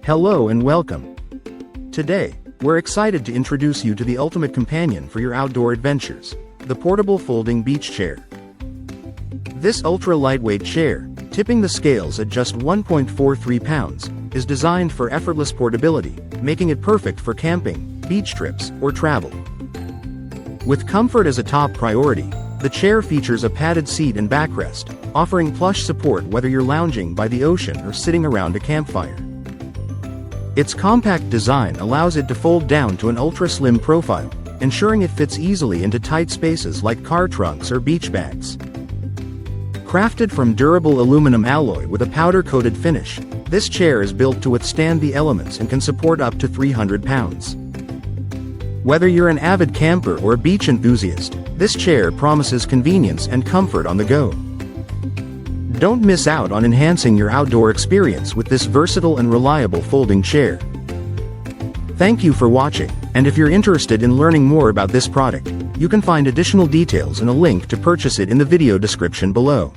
Hello and welcome. Today, we're excited to introduce you to the ultimate companion for your outdoor adventures, the portable folding beach chair. This ultra-lightweight chair, tipping the scales at just 1.43 pounds, is designed for effortless portability, making it perfect for camping, beach trips, or travel. With comfort as a top priority, the chair features a padded seat and backrest, offering plush support whether you're lounging by the ocean or sitting around a campfire. Its compact design allows it to fold down to an ultra-slim profile, ensuring it fits easily into tight spaces like car trunks or beach bags. Crafted from durable aluminum alloy with a powder-coated finish, this chair is built to withstand the elements and can support up to 300 pounds. Whether you're an avid camper or a beach enthusiast, this chair promises convenience and comfort on the go. Don't miss out on enhancing your outdoor experience with this versatile and reliable folding chair. Thank you for watching, and if you're interested in learning more about this product, you can find additional details and a link to purchase it in the video description below.